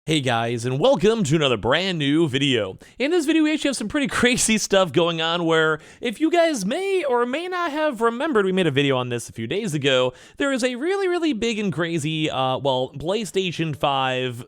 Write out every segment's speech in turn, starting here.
Hey guys, and welcome to another brand new video. In this video, we actually have some pretty crazy stuff going on where, if you guys may or may not have remembered, we made a video on this a few days ago, there is a really big and crazy, PlayStation 5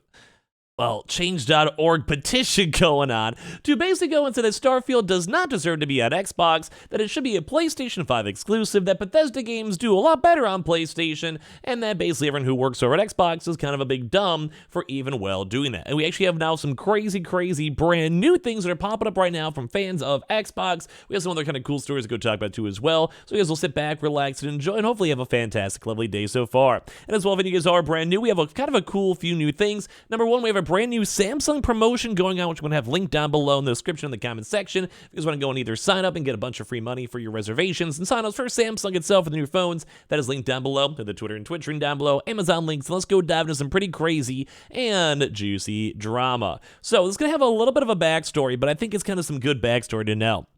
change.org petition going on to basically go and say that Starfield does not deserve to be on Xbox, that it should be a PlayStation 5 exclusive, that Bethesda games do a lot better on PlayStation, and that basically everyone who works over at Xbox is kind of a big dumb for even doing that. And we actually have now some crazy brand new things that are popping up right now from fans of Xbox. We have some other kind of cool stories to go talk about too as well. So you guys will sit back, relax, and enjoy, and hopefully have a fantastic, lovely day so far. And as well, if any of you guys are brand new, we have a kind of a cool few new things. Number one, we have a brand new Samsung promotion going on, which I'm going to have linked down below in the description in the comment section. If you guys want to go and either sign up and get a bunch of free money for your reservations and sign ups for Samsung itself with the new phones, that is linked down below. The Twitter and Twitch link down below, Amazon links, and let's go dive into some pretty crazy and juicy drama. So this is going to have a little bit of a backstory, but I think it's kind of some good backstory to know.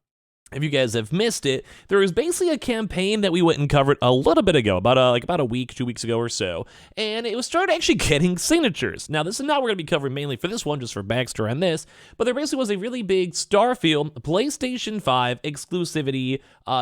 If you guys have missed it, there was basically a campaign that we went and covered a little bit ago, about a week, 2 weeks ago or so, and it was started actually getting signatures. Now, this is not what we're going to be covering mainly for this one, just for backstory on this, but there basically was a really big Starfield PlayStation 5 exclusivity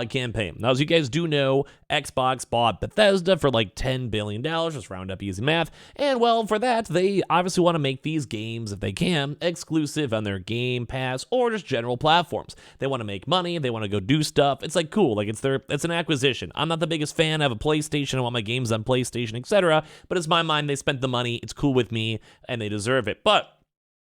campaign. Now, as you guys do know, Xbox bought Bethesda for like $10 billion, just round up easy math, and well, for that, they obviously want to make these games, if they can, exclusive on their Game Pass or just general platforms. They want to make money. They want to go do stuff. It's like cool, like it's an acquisition. I'm not the biggest fan. I have a PlayStation. I want my games on PlayStation, etc. But it's my mind. They spent the money. It's cool with me, and they deserve it. But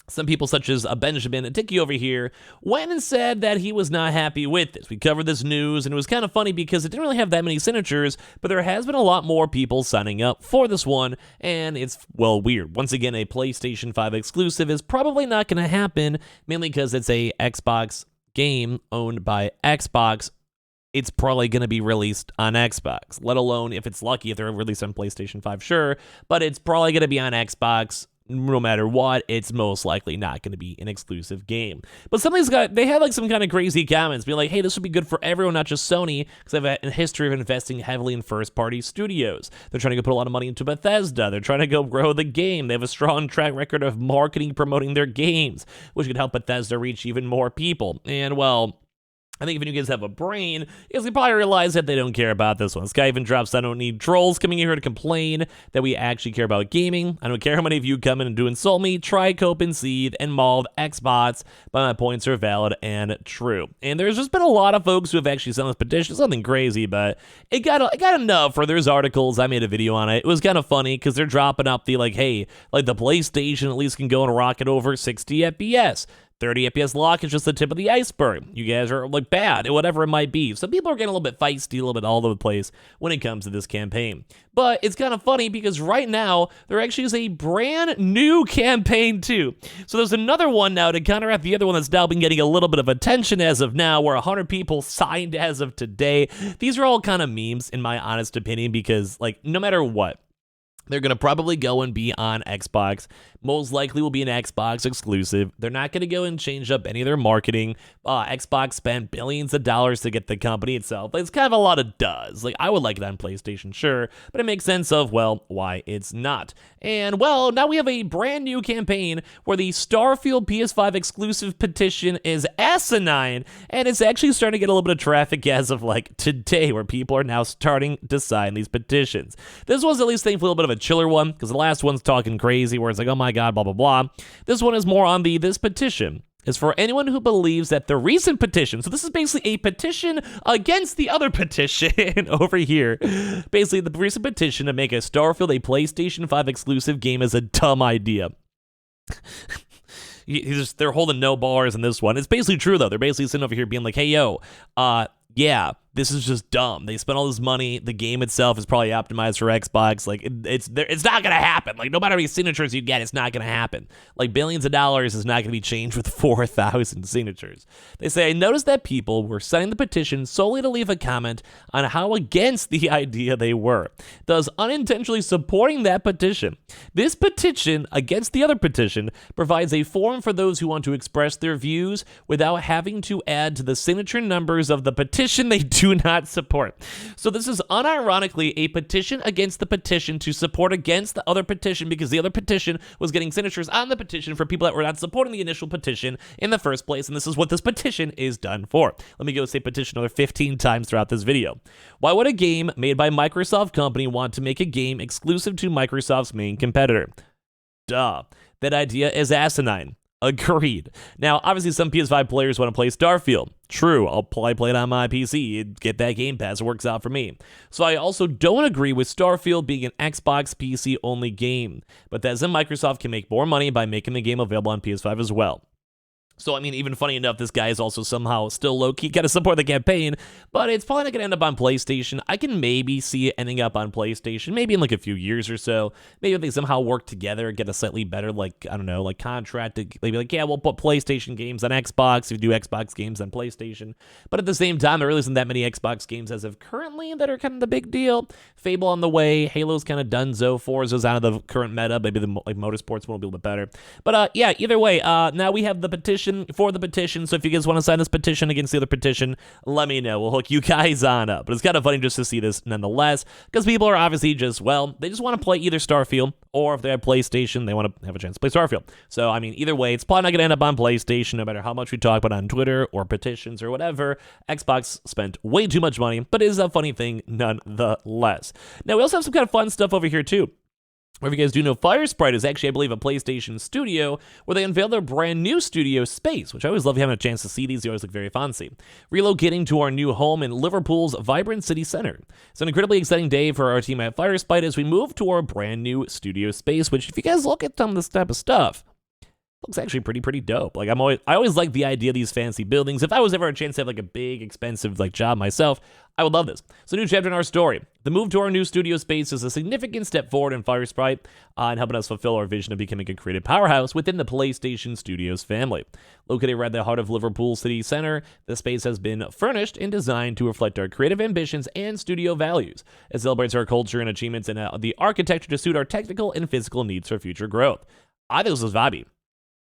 some people, such as Benjamin and Tiki over here, went and said that he was not happy with this. We covered this news, and it was kind of funny because it didn't really have that many signatures, but there has been a lot more people signing up for this one, and it's, well, weird. Once again, a PlayStation 5 exclusive is probably not going to happen, mainly because it's a Xbox game owned by Xbox. It's probably going to be released on Xbox, let alone if it's lucky if they're released on PlayStation 5, sure, but it's probably going to be on Xbox. No matter what, it's most likely not going to be an exclusive game. But some of these guys, they had like some kind of crazy comments, being like, hey, this would be good for everyone, not just Sony, because they have a history of investing heavily in first-party studios. They're trying to go put a lot of money into Bethesda. They're trying to go grow the game. They have a strong track record of marketing, promoting their games, which could help Bethesda reach even more people. And, well, I think if you guys have a brain, you guys probably realize that they don't care about this one. This guy even drops, I don't need trolls coming in here to complain that we actually care about gaming. I don't care how many of you come in and do insult me, try, cope, and seethe, and maul Xbots, but my points are valid and true. And there's just been a lot of folks who have actually signed this petition. It's nothing crazy, but it got enough for there's articles. I made a video on it. It was kind of funny because they're dropping up the, like, hey, like the PlayStation at least can go and rocket over 60 FPS. 30 FPS lock is just the tip of the iceberg. You guys are like bad, whatever it might be. So people are getting a little bit feisty, a little bit all over the place when it comes to this campaign. But it's kind of funny because right now, there actually is a brand new campaign too. So there's another one now to counteract the other one that's now been getting a little bit of attention as of now, where 100 people signed as of today. These are all kind of memes in my honest opinion because, like, no matter what, they're going to probably go and be on Xbox. Most likely will be an Xbox exclusive. They're not going to go and change up any of their marketing. Xbox spent billions of dollars to get the company itself. It's kind of a lot of does. Like, I would like it on PlayStation, sure, but it makes sense of, well, why it's not. And, well, now we have a brand new campaign where the Starfield PS5 exclusive petition is asinine, and it's actually starting to get a little bit of traffic as of, like, today, where people are now starting to sign these petitions. This was at least thankfully a little bit of a chiller one, because the last one's talking crazy, where it's like, oh my god, blah, blah, blah. This one is more on this petition is for anyone who believes that the recent petition, so this is basically a petition against the other petition over here. Basically, the recent petition to make a Starfield a PlayStation 5 exclusive game is a dumb idea. They're holding no bars in this one. It's basically true, though. They're basically sitting over here being like, hey, yo, yeah, this is just dumb. They spent all this money. The game itself is probably optimized for Xbox. Like, it's not going to happen. Like, no matter how many signatures you get, it's not going to happen. Like, billions of dollars is not going to be changed with 4,000 signatures. They say, I noticed that people were signing the petition solely to leave a comment on how against the idea they were, thus unintentionally supporting that petition. This petition against the other petition provides a forum for those who want to express their views without having to add to the signature numbers of the petition they do do not support. So this is unironically a petition against the petition to support against the other petition, because the other petition was getting signatures on the petition for people that were not supporting the initial petition in the first place, and this is what this petition is done for. Let me go say petition another 15 times throughout this video. Why would a game made by Microsoft company want to make a game exclusive to Microsoft's main competitor? Duh. That idea is asinine. Agreed. Now, obviously, some PS5 players want to play Starfield. True, I'll play it on my PC, get that Game Pass, it works out for me. So I also don't agree with Starfield being an Xbox PC only game, but that doesn't Microsoft can make more money by making the game available on PS5 as well. So, I mean, even funny enough, this guy is also somehow still low-key got to support the campaign, but it's probably not going to end up on PlayStation. I can maybe see it ending up on PlayStation, maybe in like a few years or so. Maybe if they somehow work together, get a slightly better, like, I don't know, like contract to maybe like, yeah, we'll put PlayStation games on Xbox, we do Xbox games on PlayStation. But at the same time, there really isn't that many Xbox games as of currently that are kind of the big deal. Fable on the way, Halo's kind of donezo, Forza's out of the current meta, maybe the like motorsports one will be a little bit better. But yeah, either way, now we have the petition for the petition, so if you guys want to sign this petition against the other petition, let me know. We'll hook you guys on up. But it's kind of funny just to see this nonetheless, because people are obviously just, well, they just want to play either Starfield, or if they have PlayStation, they want to have a chance to play Starfield. So, I mean, either way, it's probably not going to end up on PlayStation, no matter how much we talk about on Twitter, or petitions, or whatever. Xbox spent way too much money, but it is a funny thing nonetheless. Now, we also have some kind of fun stuff over here, too. If you guys do know, Firesprite is actually, I believe, a PlayStation studio where they unveiled their brand new studio space, which I always love having a chance to see these. They always look very fancy. Relocating to our new home in Liverpool's vibrant city center. It's an incredibly exciting day for our team at Firesprite as we move to our brand new studio space, which if you guys look at some of this type of stuff, looks actually pretty dope. Like I always like the idea of these fancy buildings. If I was ever a chance to have like a big, expensive like job myself, I would love this. So, new chapter in our story. The move to our new studio space is a significant step forward in Firesprite and helping us fulfill our vision of becoming a creative powerhouse within the PlayStation Studios family. Located right at the heart of Liverpool City Center, the space has been furnished and designed to reflect our creative ambitions and studio values. It celebrates our culture and achievements and the architecture to suit our technical and physical needs for future growth. I think this is vibey.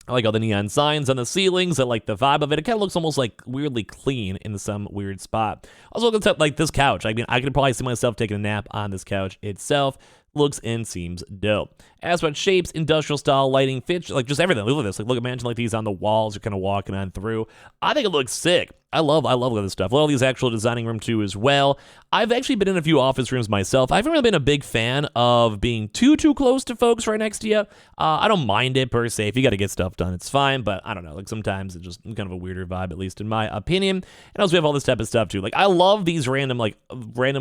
I like all the neon signs on the ceilings. I like the vibe of it. It kind of looks almost like weirdly clean in some weird spot. Also, looks like this couch. I mean, I could probably see myself taking a nap on this couch itself. Looks and seems dope. As for shapes, industrial style, lighting, fits, like just everything. Look at this. Like, look, imagine like these on the walls you're kind of walking on through. I think it looks sick. I love all this stuff. All these actual designing room too as well. I've actually been in a few office rooms myself. I haven't really been a big fan of being too close to folks right next to you. I don't mind it per se. If you got to get stuff done, it's fine. But I don't know. Like sometimes it's just kind of a weirder vibe, at least in my opinion. And also we have all this type of stuff too. Like I love these random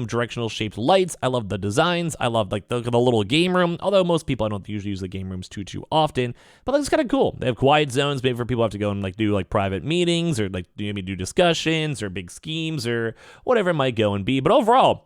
directional shaped lights. I love the designs. I love like the little game room. Although most people I don't usually use the game rooms too often. But that's kind of cool. They have quiet zones, maybe for people who have to go and like do like private meetings or like maybe do discussions or big schemes or whatever it might go and be. But overall,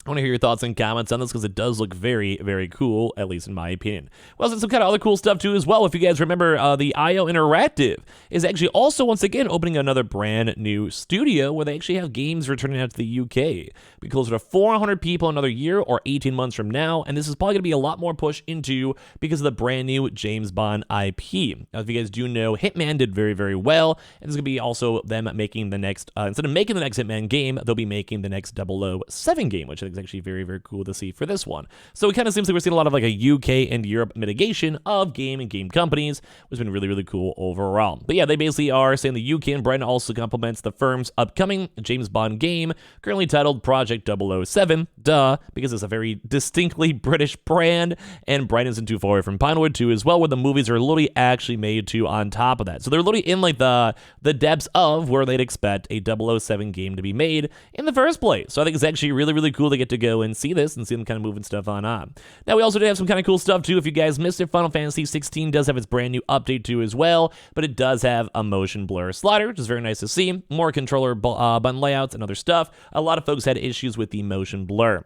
I want to hear your thoughts and comments on this because it does look very cool, at least in my opinion. We also have some kind of other cool stuff too as well. If you guys remember, the IO Interactive is actually also once again opening another brand new studio where they actually have games returning out to the UK. Be closer to 400 people another year or 18 months from now, and this is probably going to be a lot more push into because of the brand new James Bond IP. Now, if you guys do know, Hitman did very well, and this is going to be also them making the next, instead of making the next Hitman game, they'll be making the next 007 game, which I think is actually very cool to see for this one. So it kind of seems like we're seeing a lot of like a UK and Europe mitigation of game and game companies, which has been really cool overall. But yeah, they basically are saying the UK and Brighton also complements the firm's upcoming James Bond game, currently titled Project 007, because it's a very distinctly British brand, and Brighton isn't too far away from Pinewood too as well, where the movies are literally actually made to on top of that. So they're literally in like the depths of where they'd expect a 007 game to be made in the first place. So I think it's actually really cool to get to go and see this and see them kind of moving stuff on. Now, we also do have some kind of cool stuff too. If you guys missed it, Final Fantasy 16 does have its brand new update too as well, but it does have a motion blur slider, which is very nice to see. More controller button layouts and other stuff. A lot of folks had issues with the motion blur.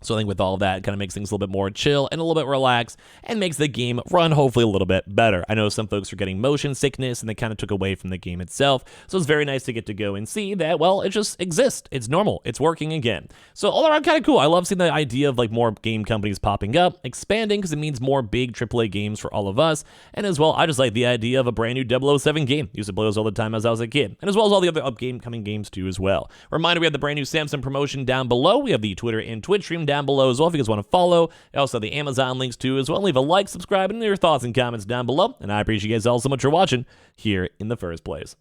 So I think with all of that, it kind of makes things a little bit more chill and a little bit relaxed and makes the game run hopefully a little bit better. I know some folks are getting motion sickness and they kind of took away from the game itself. So it's very nice to get to go and see that, well, it just exists. It's normal. It's working again. So all around kind of cool. I love seeing the idea of like more game companies popping up, expanding, because it means more big AAA games for all of us. And as well, I just like the idea of a brand new 007 game. Used to play those all the time as I was a kid. And as well as all the other upcoming games too as well. Reminder, we have the brand new Samsung promotion down below. We have the Twitter and Twitch stream down below as well if you guys want to follow. Also the Amazon links too as well. Leave a like, subscribe, and your thoughts and comments down below. And I appreciate you guys all so much for watching here in the first place.